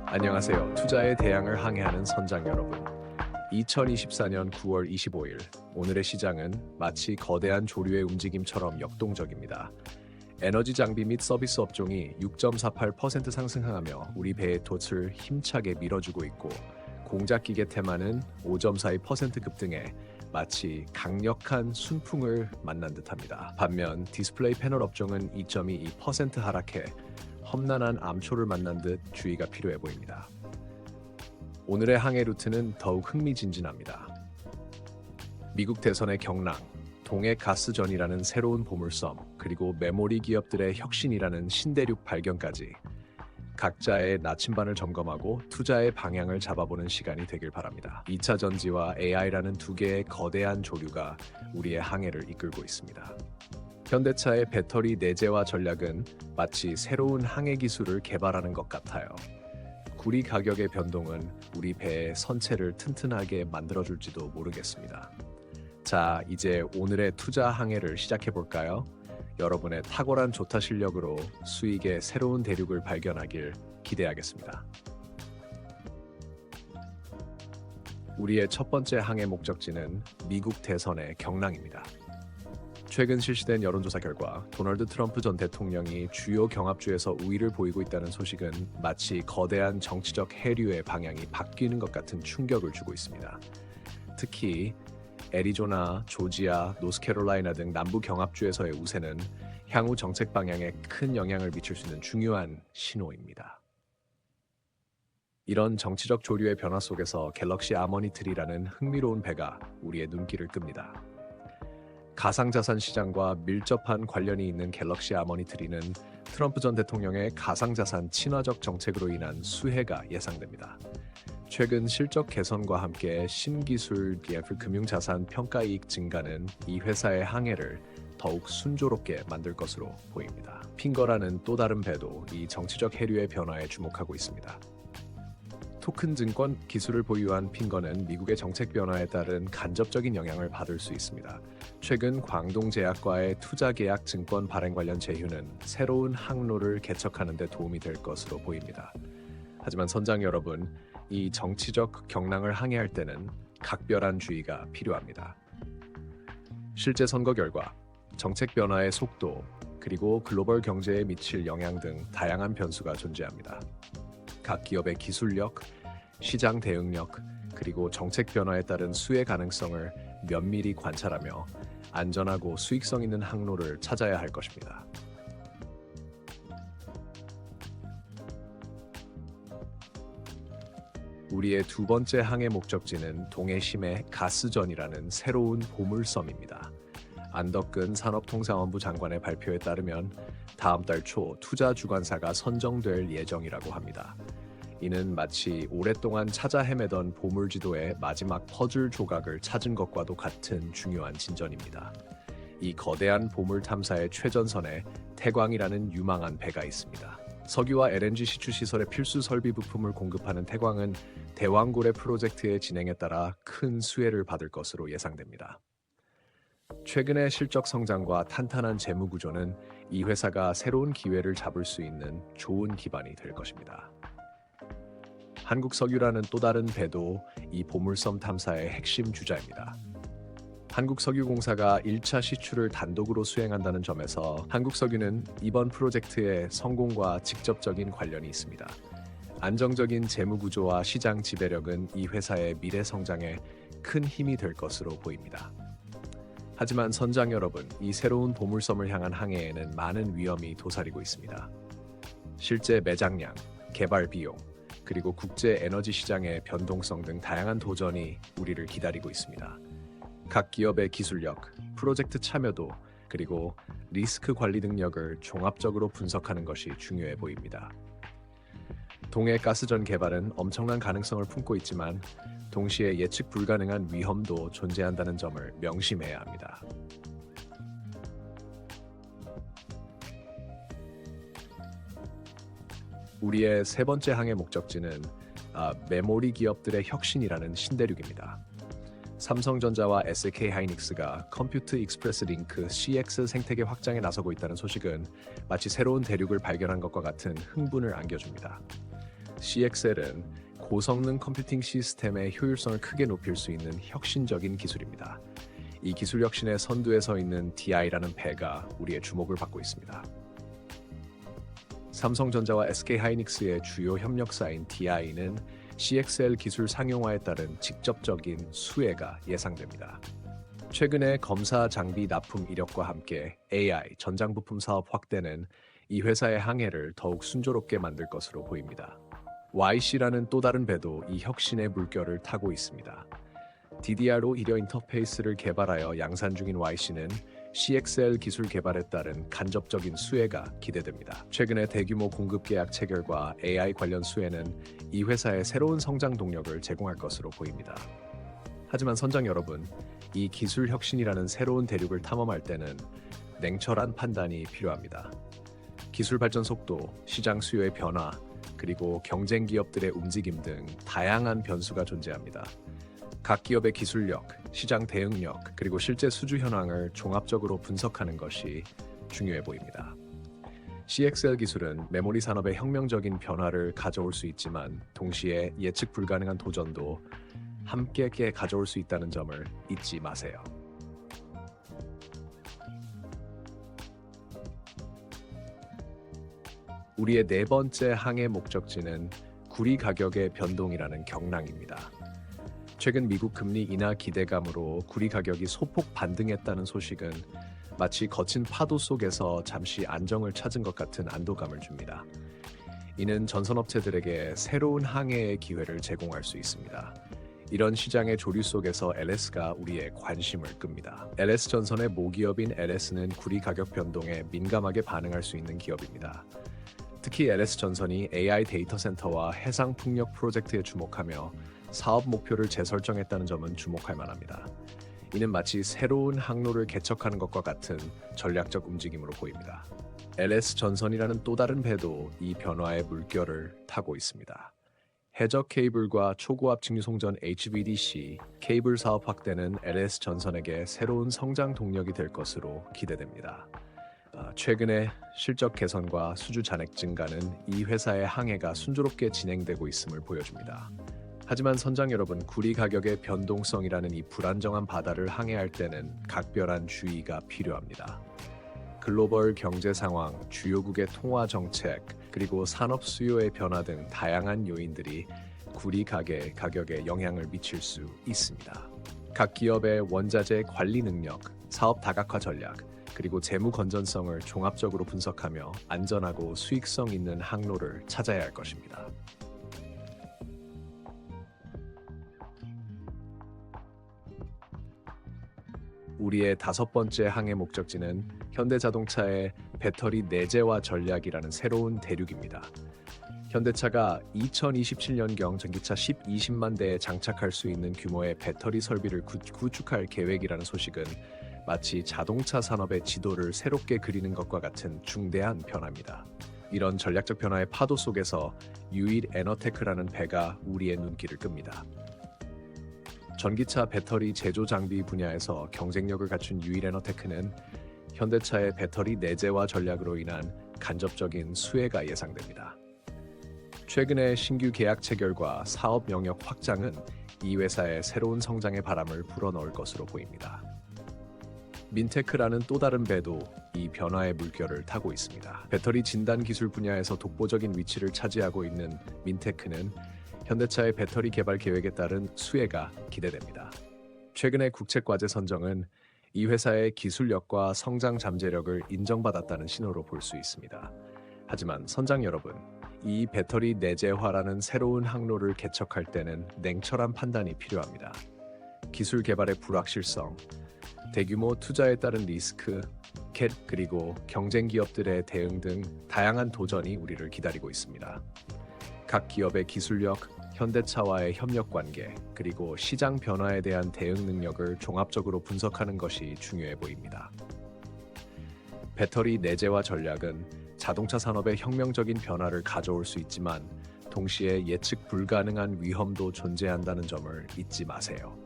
안녕하세요. 투자의 대양을 항해하는 선장 여러분. 2024년 9월 25일, 오늘의 시장은 마치 거대한 조류의 움직임처럼 역동적입니다. 에너지 장비 및 서비스 업종이 6.48% 상승하며 우리 배의 돛을 힘차게 밀어주고 있고, 공작기계 테마는 5.42% 급등해 마치 강력한 순풍을 만난 듯합니다. 반면 디스플레이 패널 업종은 2.22% 하락해 험난한 암초를 만난 듯 주의가 필요해 보입니다. 오늘의 항해 루트는 더욱 흥미진진합니다. 미국 대선의 경랑, 동해 가스전이라는 새로운 보물섬, 그리고 메모리 기업들의 혁신이라는 신대륙 발견까지 각자의 나침반을 점검하고 투자의 방향을 잡아보는 시간이 되길 바랍니다. 2차 전지와 AI라는 두 개의 거대한 조류가 우리의 항해를 이끌고 있습니다. 현대차의 배터리 내재화 전략은 마치 새로운 항해 기술을 개발하는 것 같아요. 구리 가격의 변동은 우리 배의 선체를 튼튼하게 만들어줄지도 모르겠습니다. 자, 이제 오늘의 투자 항해를 시작해 볼까요? 여러분의 탁월한 조타 실력으로 수익의 새로운 대륙을 발견하길 기대하겠습니다. 우리의 첫 번째 항해 목적지는 미국 대선의 경랑입니다. 최근 실시된 여론조사 결과 도널드 트럼프 전 대통령이 주요 경합주에서 우위를 보이고 있다는 소식은 마치 거대한 정치적 해류의 방향이 바뀌는 것 같은 충격을 주고 있습니다. 특히 애리조나, 조지아, 노스캐롤라이나 등 남부 경합주에서의 우세는 향후 정책 방향에 큰 영향을 미칠 수 있는 중요한 신호입니다. 이런 정치적 조류의 변화 속에서 갤럭시 아머니트리라는 흥미로운 배가 우리의 눈길을 끕니다. 가상자산 시장과 밀접한 관련이 있는 갤럭시 아머니트리는 트럼프 전 대통령의 가상자산 친화적 정책으로 인한 수혜가 예상됩니다. 최근 실적 개선과 함께 신기술 금융자산 평가이익 증가는 이 회사의 항해를 더욱 순조롭게 만들 것으로 보입니다. 핑거라는 또 다른 배도 이 정치적 해류의 변화에 주목하고 있습니다. 토큰 증권 기술을 보유한 핑거는 미국의 정책 변화에 따른 간접적인 영향을 받을 수 있습니다. 최근 광동제약과의 투자계약 증권 발행 관련 제휴는 새로운 항로를 개척하는 데 도움이 될 것으로 보입니다. 하지만 선장 여러분, 이 정치적 경랑을 항해할 때는 각별한 주의가 필요합니다. 실제 선거 결과, 정책 변화의 속도, 그리고 글로벌 경제에 미칠 영향 등 다양한 변수가 존재합니다. 각 기업의 기술력, 시장 대응력, 그리고 정책 변화에 따른 수혜 가능성을 면밀히 관찰하며 안전하고 수익성 있는 항로를 찾아야 할 것입니다. 우리의 두 번째 항해 목적지는 동해심의 가스전이라는 새로운 보물섬입니다. 안덕근 산업통상원부 장관의 발표에 따르면 다음 달 초 투자 주관사가 선정될 예정이라고 합니다. 이는 마치 오랫동안 찾아 헤매던 보물지도의 마지막 퍼즐 조각을 찾은 것과도 같은 중요한 진전입니다. 이 거대한 보물 탐사의 최전선에 태광이라는 유망한 배가 있습니다. 석유와 LNG 시추 시설의 필수 설비 부품을 공급하는 태광은 대왕고래 프로젝트의 진행에 따라 큰 수혜를 받을 것으로 예상됩니다. 최근의 실적 성장과 탄탄한 재무 구조는 이 회사가 새로운 기회를 잡을 수 있는 좋은 기반이 될 것입니다. 한국석유라는 또 다른 배도 이 보물섬 탐사의 핵심 주자입니다. 한국석유공사가 1차 시추를 단독으로 수행한다는 점에서 한국석유는 이번 프로젝트의 성공과 직접적인 관련이 있습니다. 안정적인 재무 구조와 시장 지배력은 이 회사의 미래 성장에 큰 힘이 될 것으로 보입니다. 하지만 선장 여러분, 이 새로운 보물섬을 향한 항해에는 많은 위험이 도사리고 있습니다. 실제 매장량, 개발 비용, 그리고 국제 에너지 시장의 변동성 등 다양한 도전이 우리를 기다리고 있습니다. 각 기업의 기술력, 프로젝트 참여도, 그리고 리스크 관리 능력을 종합적으로 분석하는 것이 중요해 보입니다. 동해 가스전 개발은 엄청난 가능성을 품고 있지만 동시에 예측 불가능한 위험도 존재한다는 점을 명심해야 합니다. 우리의 세 번째 항해 목적지는 메모리 기업들의 혁신이라는 신대륙입니다. 삼성전자와 SK하이닉스가 컴퓨트 익스프레스 링크 CX 생태계 확장에 나서고 있다는 소식은 마치 새로운 대륙을 발견한 것과 같은 흥분을 안겨줍니다. CXL은 고성능 컴퓨팅 시스템의 효율성을 크게 높일 수 있는 혁신적인 기술입니다. 이 기술 혁신의 선두에 서 있는 DI라는 배가 우리의 주목을 받고 있습니다. 삼성전자와 SK하이닉스의 주요 협력사인 DI는 CXL 기술 상용화에 따른 직접적인 수혜가 예상됩니다. 최근에 검사 장비 납품 이력과 함께 AI 전장 부품 사업 확대는 이 회사의 항해를 더욱 순조롭게 만들 것으로 보입니다. YC라는 또 다른 배도 이 혁신의 물결을 타고 있습니다. DDR로 이려 인터페이스를 개발하여 양산 중인 YC는 CXL 기술 개발에 따른 간접적인 수혜가 기대됩니다. 최근의 대규모 공급 계약 체결과 AI 관련 수혜는 이 회사의 새로운 성장 동력을 제공할 것으로 보입니다. 하지만 선장 여러분, 이 기술 혁신이라는 새로운 대륙을 탐험할 때는 냉철한 판단이 필요합니다. 기술 발전 속도, 시장 수요의 변화, 그리고 경쟁 기업들의 움직임 등 다양한 변수가 존재합니다. 각 기업의 기술력, 시장 대응력, 그리고 실제 수주 현황을 종합적으로 분석하는 것이 중요해 보입니다. CXL 기술은 메모리 산업의 혁명적인 변화를 가져올 수 있지만 동시에 예측 불가능한 도전도 함께 가져올 수 있다는 점을 잊지 마세요. 우리의 네 번째 항해 목적지는 구리 가격의 변동이라는 경랑입니다. 최근 미국 금리 인하 기대감으로 구리 가격이 소폭 반등했다는 소식은 마치 거친 파도 속에서 잠시 안정을 찾은 것 같은 안도감을 줍니다. 이는 전선업체들에게 새로운 항해의 기회를 제공할 수 있습니다. 이런 시장의 조류 속에서 LS가 우리의 관심을 끕니다. LS 전선의 모기업인 LS는 구리 가격 변동에 민감하게 반응할 수 있는 기업입니다. 특히 LS 전선이 AI 데이터 센터와 해상 풍력 프로젝트에 주목하며 사업 목표를 재설정했다는 점은 주목할 만합니다. 이는 마치 새로운 항로를 개척하는 것과 같은 전략적 움직임으로 보입니다. LS 전선이라는 또 다른 배도 이 변화의 물결을 타고 있습니다. 해적 케이블과 초고압 직류송전 HVDC 케이블 사업 확대는 LS 전선에게 새로운 성장 동력이 될 것으로 기대됩니다. 최근의 실적 개선과 수주 잔액 증가는 이 회사의 항해가 순조롭게 진행되고 있음을 보여줍니다. 하지만 선장 여러분, 구리 가격의 변동성이라는 이 불안정한 바다를 항해할 때는 각별한 주의가 필요합니다. 글로벌 경제 상황, 주요국의 통화 정책, 그리고 산업 수요의 변화 등 다양한 요인들이 구리 가격에 영향을 미칠 수 있습니다. 각 기업의 원자재 관리 능력, 사업 다각화 전략, 그리고 재무 건전성을 종합적으로 분석하며 안전하고 수익성 있는 항로를 찾아야 할 것입니다. 우리의 다섯 번째 항해 목적지는 현대자동차의 배터리 내재화 전략이라는 새로운 대륙입니다. 현대차가 2027년경 전기차 20만 대에 장착할 수 있는 규모의 배터리 설비를 구축할 계획이라는 소식은 마치 자동차 산업의 지도를 새롭게 그리는 것과 같은 중대한 변화입니다. 이런 전략적 변화의 파도 속에서 유일 에너테크라는 배가 우리의 눈길을 끕니다. 전기차 배터리 제조 장비 분야에서 경쟁력을 갖춘 유일 에너테크는 현대차의 배터리 내재화 전략으로 인한 간접적인 수혜가 예상됩니다. 최근의 신규 계약 체결과 사업 영역 확장은 이 회사의 새로운 성장의 바람을 불어넣을 것으로 보입니다. 민테크라는 또 다른 배도 이 변화의 물결을 타고 있습니다. 배터리 진단 기술 분야에서 독보적인 위치를 차지하고 있는 민테크는 현대차의 배터리 개발 계획에 따른 수혜가 기대됩니다. 최근의 국책과제 선정은 이 회사의 기술력과 성장 잠재력을 인정받았다는 신호로 볼 수 있습니다. 하지만 선장 여러분, 이 배터리 내재화라는 새로운 항로를 개척할 때는 냉철한 판단이 필요합니다. 기술 개발의 불확실성, 대규모 투자에 따른 리스크, 그리고 경쟁 기업들의 대응 등 다양한 도전이 우리를 기다리고 있습니다. 각 기업의 기술력, 현대차와의 협력 관계, 그리고 시장 변화에 대한 대응 능력을 종합적으로 분석하는 것이 중요해 보입니다. 배터리 내재화 전략은 자동차 산업의 혁명적인 변화를 가져올 수 있지만 동시에 예측 불가능한 위험도 존재한다는 점을 잊지 마세요.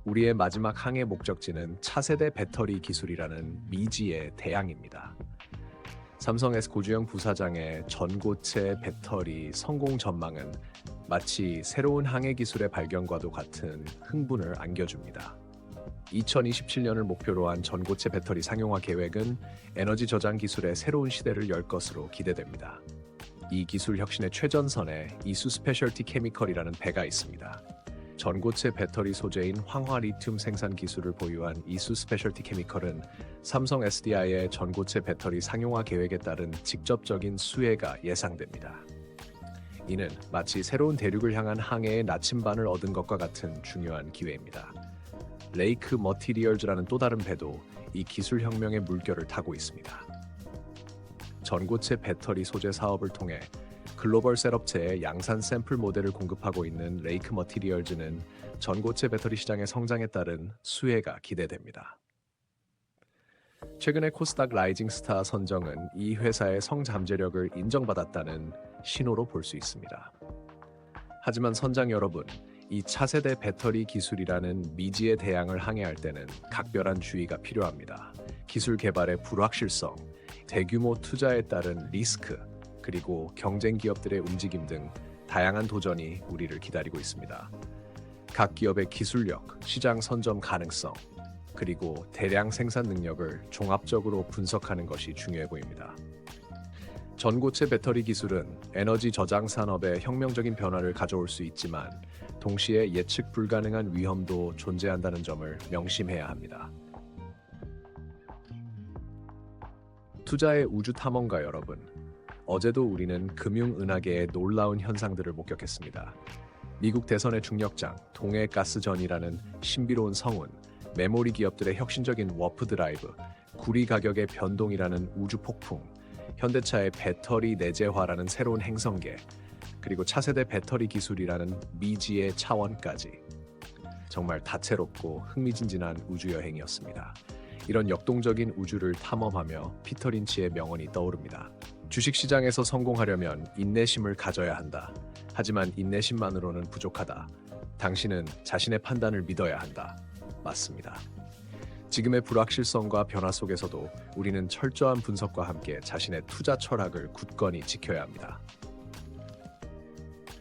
우리의 마지막 항해 목적지는 차세대 배터리 기술이라는 미지의 대양입니다. 삼성 S 고주영 부사장의 전고체 배터리 성공 전망은 마치 새로운 항해 기술의 발견과도 같은 흥분을 안겨줍니다. 2027년을 목표로 한 전고체 배터리 상용화 계획은 에너지 저장 기술의 새로운 시대를 열 것으로 기대됩니다. 이 기술 혁신의 최전선에 이수 스페셜티 케미컬이라는 배가 있습니다. 전고체 배터리 소재인 황화 리튬 생산 기술을 보유한 이수 스페셜티 케미컬은 삼성 SDI의 전고체 배터리 상용화 계획에 따른 직접적인 수혜가 예상됩니다. 이는 마치 새로운 대륙을 향한 항해의 나침반을 얻은 것과 같은 중요한 기회입니다. 레이크 머티리얼즈라는 또 다른 배도 이 기술 혁명의 물결을 타고 있습니다. 전고체 배터리 소재 사업을 통해 글로벌 셋업체에 양산 샘플 모델을 공급하고 있는 레이크 머티리얼즈는 전고체 배터리 시장의 성장에 따른 수혜가 기대됩니다. 최근에 코스닥 라이징 스타 선정은 이 회사의 성잠재력을 인정받았다는 신호로 볼 수 있습니다. 하지만 선장 여러분, 이 차세대 배터리 기술이라는 미지의 대양을 항해할 때는 각별한 주의가 필요합니다. 기술 개발의 불확실성, 대규모 투자에 따른 리스크, 그리고 경쟁 기업들의 움직임 등 다양한 도전이 우리를 기다리고 있습니다. 각 기업의 기술력, 시장 선점 가능성, 그리고 대량 생산 능력을 종합적으로 분석하는 것이 중요해 보입니다. 전고체 배터리 기술은 에너지 저장 산업에 혁명적인 변화를 가져올 수 있지만 동시에 예측 불가능한 위험도 존재한다는 점을 명심해야 합니다. 투자의 우주 탐험가 여러분, 어제도 우리는 금융은하계의 놀라운 현상들을 목격했습니다. 미국 대선의 중력장, 동해가스전이라는 신비로운 성운, 메모리 기업들의 혁신적인 워프 드라이브, 구리 가격의 변동이라는 우주 폭풍, 현대차의 배터리 내재화라는 새로운 행성계, 그리고 차세대 배터리 기술이라는 미지의 차원까지. 정말 다채롭고 흥미진진한 우주 여행이었습니다. 이런 역동적인 우주를 탐험하며 피터 린치의 명언이 떠오릅니다. 주식시장에서 성공하려면 인내심을 가져야 한다. 하지만 인내심만으로는 부족하다. 당신은 자신의 판단을 믿어야 한다. 맞습니다. 지금의 불확실성과 변화 속에서도 우리는 철저한 분석과 함께 자신의 투자 철학을 굳건히 지켜야 합니다.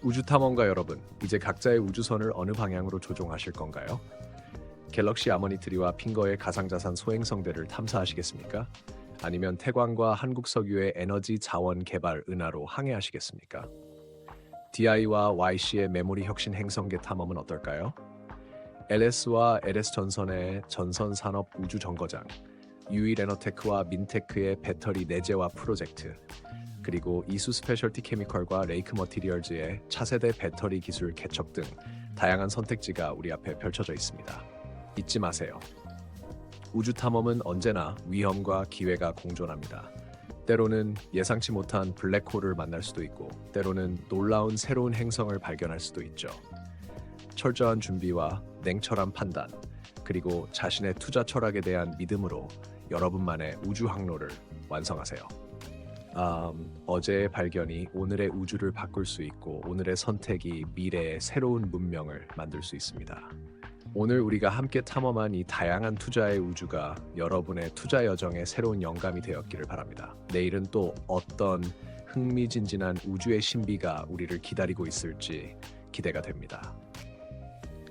우주 탐험가 여러분, 이제 각자의 우주선을 어느 방향으로 조종하실 건가요? 갤럭시 아머니트리와 핑거의 가상자산 소행성대를 탐사하시겠습니까? 아니면 태광과 한국석유의 에너지 자원 개발 은하로 항해하시겠습니까? DI와 YC의 메모리 혁신 행성계 탐험은 어떨까요? LS와 LS 전선의 전선 산업 우주 정거장, 유일에너테크와 민테크의 배터리 내재화 프로젝트, 그리고 이수 스페셜티 케미컬과 레이크 머티리얼즈의 차세대 배터리 기술 개척 등 다양한 선택지가 우리 앞에 펼쳐져 있습니다. 잊지 마세요. 우주 탐험은 언제나 위험과 기회가 공존합니다. 때로는 예상치 못한 블랙홀을 만날 수도 있고, 때로는 놀라운 새로운 행성을 발견할 수도 있죠. 철저한 준비와 냉철한 판단, 그리고 자신의 투자 철학에 대한 믿음으로 여러분만의 우주 항로를 완성하세요. 어제의 발견이 오늘의 우주를 바꿀 수 있고, 오늘의 선택이 미래의 새로운 문명을 만들 수 있습니다. 오늘 우리가 함께 탐험한 이 다양한 투자의 우주가 여러분의 투자 여정의 새로운 영감이 되었기를 바랍니다. 내일은 또 어떤 흥미진진한 우주의 신비가 우리를 기다리고 있을지 기대가 됩니다.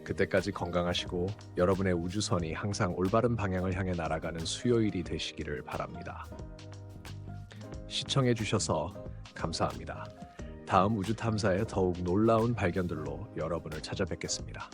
그때까지 건강하시고 여러분의 우주선이 항상 올바른 방향을 향해 날아가는 수요일이 되시기를 바랍니다. 시청해 주셔서 감사합니다. 다음 우주 탐사의 더욱 놀라운 발견들로 여러분을 찾아뵙겠습니다.